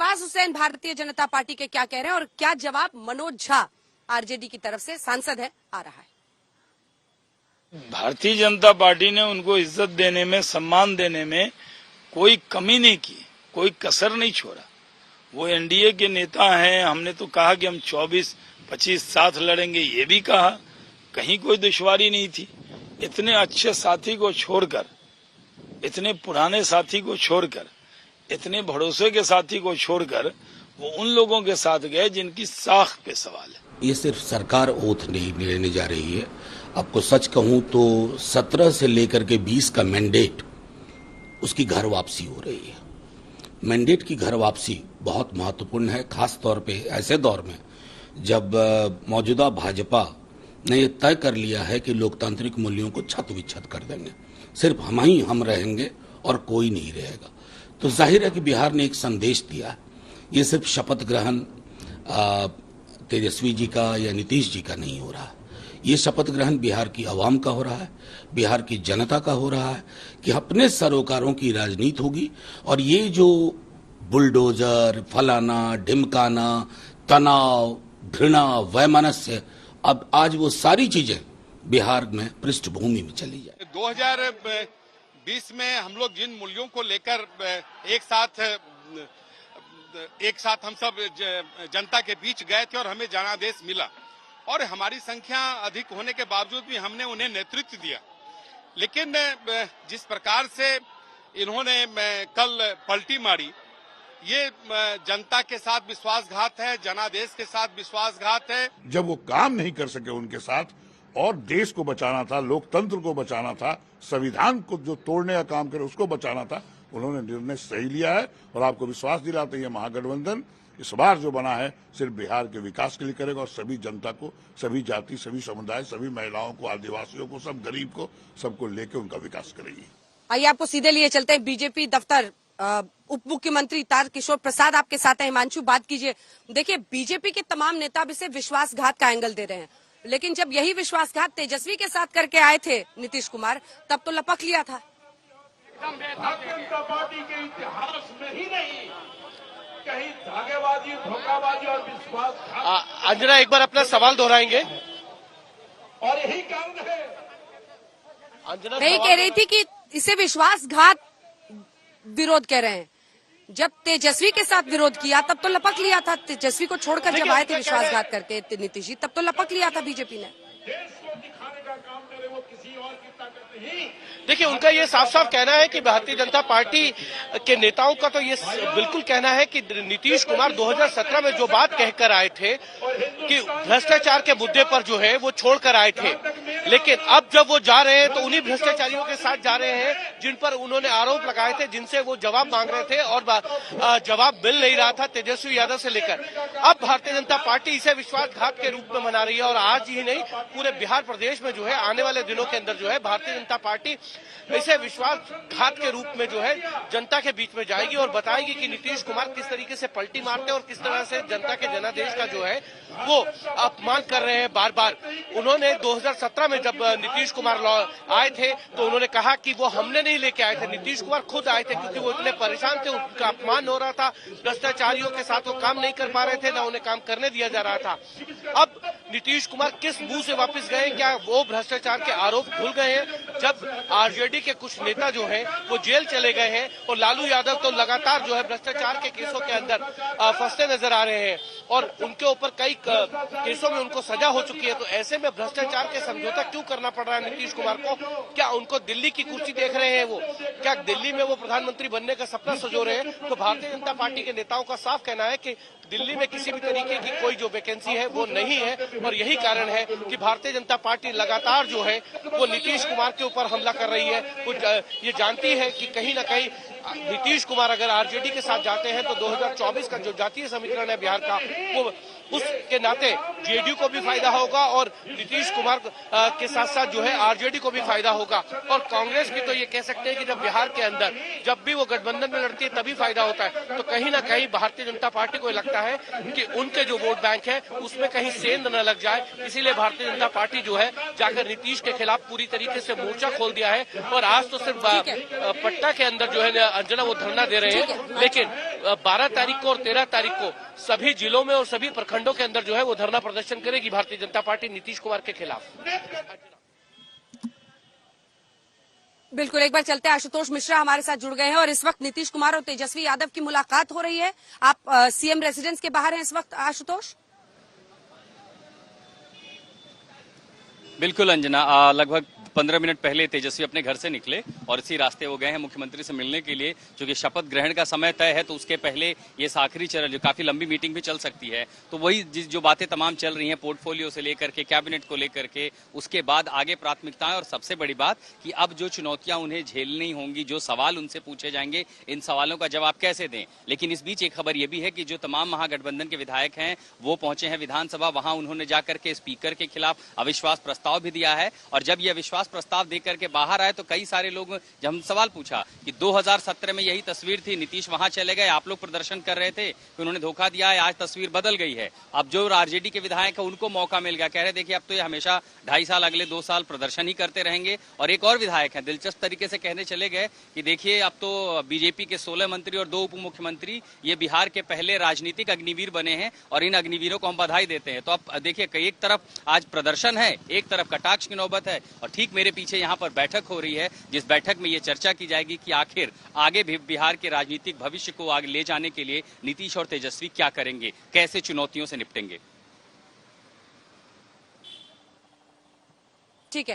Shahbaz Hussain Bharatiya Janata party के क्या कह रहे हैं और क्या जवाब मनोज झा आरजेडी की तरफ से सांसद है आ रहा है। भारतीय जनता पार्टी ने उनको इज्जत देने में, सम्मान देने में कोई कमी नहीं की, कोई कसर नहीं छोड़ा। वो एनडीए के नेता हैं। हमने तो कहा कि हम 24-25 साथ लड़ेंगे, ये भी कहा, कहीं कोई दुश्वारी नहीं थी। इतने अच्छे साथी को छोड़कर, इतने पुराने साथी को छोड़कर, इतने भरोसे के साथी को छोड़कर वो उन लोगों के साथ गए जिनकी साख पे सवाल है। ये सिर्फ सरकार ओथ नहीं लेने जा रही है। आपको सच कहूं तो 17 से लेकर के 20 का मैंडेट, उसकी घर वापसी हो रही है। मैंडेट की घर वापसी बहुत महत्वपूर्ण है, खास तौर पे ऐसे दौर में जब मौजूदा भाजपा ने यह तय कर लिया है कि लोकतांत्रिक मूल्यों को छत विच्छत कर देंगे, सिर्फ हम रहेंगे और कोई नहीं रहेगा। तो जाहिर है कि बिहार ने एक संदेश दिया है। ये सिर्फ शपथ ग्रहण तेजस्वी जी का या नीतीश जी का नहीं हो रहा है। ये शपथ ग्रहण बिहार की आवाम का हो रहा है, बिहार की जनता का हो रहा है कि अपने सरोकारों की राजनीति होगी। और ये जो बुलडोजर, फलाना ढिमकाना, तनाव, घृणा, वैमनस्य, अब आज वो सारी चीजें बिहार में पृष्ठभूमि में चली जाए। 2020 में हम लोग जिन मूल्यों को लेकर एक साथ हम सब जनता के बीच गए थे और हमें जनादेश मिला और हमारी संख्या अधिक होने के बावजूद भी हमने उन्हें नेतृत्व दिया। लेकिन जिस प्रकार से इन्होंने कल पलटी मारी, ये जनता के साथ विश्वासघात है, जनादेश के साथ विश्वासघात है। जब वो काम नहीं कर सके उनके साथ और देश को बचाना था, लोकतंत्र को बचाना था, संविधान को जो तोड़ने का काम करे उसको बचाना था, उन्होंने निर्णय सही लिया है। और आपको विश्वास दिलाते हैं महागठबंधन इस बार जो बना है सिर्फ बिहार के विकास के लिए करेगा और सभी जनता को, सभी जाति, सभी समुदाय, सभी महिलाओं को, आदिवासियों को, सब गरीब को, सबको लेके उनका विकास करेगी। आइए आपको सीधे लिए चलते हैं बीजेपी दफ्तर। उप मुख्यमंत्री तारकिशोर प्रसाद आपके साथ है। हिमांशु, बात कीजिए। देखिए, बीजेपी के तमाम नेता अब इसे विश्वासघात का एंगल दे रहे हैं, लेकिन जब यही विश्वासघात तेजस्वी के साथ करके आए थे नीतीश कुमार, तब तो लपक लिया था। भारतीय जनता पार्टी के इतिहास में ही नहीं, कहीं धागेबाजी, धोखाबाजी और विश्वासघात। अंजना एक बार अपना सवाल दोहराएंगे। और यही कारण है अंजना नहीं कह रही थी कि इसे विश्वासघात विरोध कह रहे हैं। जब तेजस्वी के साथ विरोध किया तब तो लपक लिया था। तेजस्वी को छोड़कर जब आए थे विश्वासघात करके नीतीश जी, तब तो लपक लिया था बीजेपी ने। देश को दिखाने का काम करे वो किसी और की ताकत नहीं। देखिए, उनका ये साफ साफ कहना है कि भारतीय जनता पार्टी के नेताओं का तो ये बिल्कुल कहना है कि नीतीश कुमार 2017 में जो बात कहकर आए थे कि भ्रष्टाचार के मुद्दे पर जो है वो छोड़कर आए थे, लेकिन अब जब वो जा रहे हैं तो उन्हीं भ्रष्टाचारियों के साथ जा रहे हैं जिन पर उन्होंने आरोप लगाए थे, जिनसे वो जवाब मांग रहे थे और जवाब मिल नहीं रहा था तेजस्वी यादव से लेकर। अब भारतीय जनता पार्टी इसे विश्वासघात के रूप में मना रही है और आज ही नहीं, पूरे बिहार प्रदेश में जो है आने वाले दिनों के अंदर जो है भारतीय जनता पार्टी इसे विश्वासघात के रूप में जो है जनता के बीच में जाएगी और बताएगी कि नीतीश कुमार किस तरीके से पलटी मारते हैं और किस तरह से जनता के जनादेश का जो है वो अपमान कर रहे हैं बार बार। उन्होंने 2017 में जब नीतीश कुमार आए थे तो उन्होंने कहा कि वो हमने नहीं लेके आए थे, नीतीश कुमार खुद आए थे, क्योंकि वो इतने परेशान थे, उनका अपमान हो रहा था, भ्रष्टाचारियों के साथ वो काम नहीं कर पा रहे थे, ना उन्हें काम करने दिया जा रहा था। अब नीतीश कुमार किस मुंह से वापस गए? क्या वो भ्रष्टाचार के आरोप भूल गए हैं? जब आरजेडी के कुछ नेता जो हैं वो जेल चले गए हैं और लालू यादव तो लगातार जो है भ्रष्टाचार के केसों के अंदर फंसते नजर आ रहे हैं और उनके ऊपर कई केसों में उनको सजा हो चुकी है। तो ऐसे में भ्रष्टाचार के समझौता क्यों करना पड़ रहा है नीतीश कुमार को? क्या उनको दिल्ली की कुर्सी देख रहे हैं? वो क्या दिल्ली में वो प्रधानमंत्री बनने का सपना सजो रहे हैं? तो भारतीय जनता पार्टी के नेताओं का साफ कहना है कि दिल्ली में किसी भी तरीके की कोई जो वैकेंसी है वो नहीं है और यही कारण है कि भारतीय जनता पार्टी लगातार जो है वो नीतीश कुमार के ऊपर हमला कर रही है। वो ये जानती है कि कहीं ना कहीं नीतीश कुमार अगर आरजेडी के साथ जाते हैं तो 2024 का जो जातीय समीकरण है बिहार का, वो उसके नाते जेडीयू को भी फायदा होगा और नीतीश कुमार के साथ साथ जो है आरजेडी को भी फायदा होगा। और कांग्रेस भी तो ये कह सकते हैं कि जब बिहार के अंदर जब भी वो गठबंधन में लड़ती है तभी फायदा होता है। तो कहीं ना कहीं भारतीय जनता पार्टी को लगता है कि उनके जो वोट बैंक है उसमें कहीं सेंध न लग जाए, इसीलिए भारतीय जनता पार्टी जो है जाकर नीतीश के खिलाफ पूरी तरीके से मोर्चा खोल दिया है। और आज तो सिर्फ पटना के अंदर जो है अंजना वो धरना दे रहे हैं, लेकिन 12 तारीख को और 13 तारीख को सभी जिलों में और सभी प्रखंडों के अंदर जो है वो धरना प्रदर्शन करेगी भारतीय जनता पार्टी नीतीश कुमार के खिलाफ। बिल्कुल, एक बार चलते हैं, आशुतोष मिश्रा हमारे साथ जुड़ गए हैं और इस वक्त नीतीश कुमार और तेजस्वी यादव की मुलाकात हो रही है। आप सीएम रेजिडेंस के बाहर हैं इस वक्त आशुतोष। बिल्कुल अंजना, लगभग 15 मिनट पहले तेजस्वी अपने घर से निकले और इसी रास्ते वो गए हैं मुख्यमंत्री से मिलने के लिए, क्योंकि शपथ ग्रहण का समय तय है तो उसके पहले ये आखिरी चरण, जो काफी लंबी मीटिंग भी चल सकती है, तो वही जो बातें तमाम चल रही हैं पोर्टफोलियो से लेकर के कैबिनेट को लेकर के, उसके बाद आगे प्राथमिकताएं, और सबसे बड़ी बात कि अब जो चुनौतियां उन्हें झेलनी होंगी, जो सवाल उनसे पूछे जाएंगे, इन सवालों का जवाब कैसे दें। लेकिन इस बीच एक खबर यह भी है कि जो तमाम महागठबंधन के विधायक हैं वो पहुंचे हैं विधानसभा, वहां उन्होंने जाकर के स्पीकर के खिलाफ अविश्वास प्रस्ताव भी दिया है। और जब यह अविश्वास प्रस्ताव देकर के बाहर आए तो कई सारे लोग, जब हम सवाल पूछा कि 2017 में यही तस्वीर थी, नीतीश वहां चले गए, आप लोग प्रदर्शन कर रहे थे कि उन्होंने धोखा दिया है, आज तस्वीर बदल गई है। अब जो आरजेडी के विधायक है उनको मौका मिल गया, कह रहे देखिए अब तो ये हमेशा 2.5 साल, अगले 2 साल प्रदर्शन ही करते रहेंगे। और एक और विधायक है दिलचस्प तरीके से कहने चले गए कि देखिए अब तो बीजेपी के 16 मंत्री और 2 उप मुख्यमंत्री ये बिहार के पहले राजनीतिक अग्निवीर बने हैं और इन अग्निवीरों को हम बधाई देते हैं। तो अब देखिए एक तरफ आज प्रदर्शन है, एक तरफ कटाक्ष की नौबत है, और ठीक मेरे पीछे यहाँ पर बैठक हो रही है जिस बैठक में ये चर्चा की जाएगी कि आखिर आगे भी बिहार के राजनीतिक भविष्य को आगे ले जाने के लिए नीतीश और तेजस्वी क्या करेंगे, कैसे चुनौतियों से निपटेंगे। ठीक है।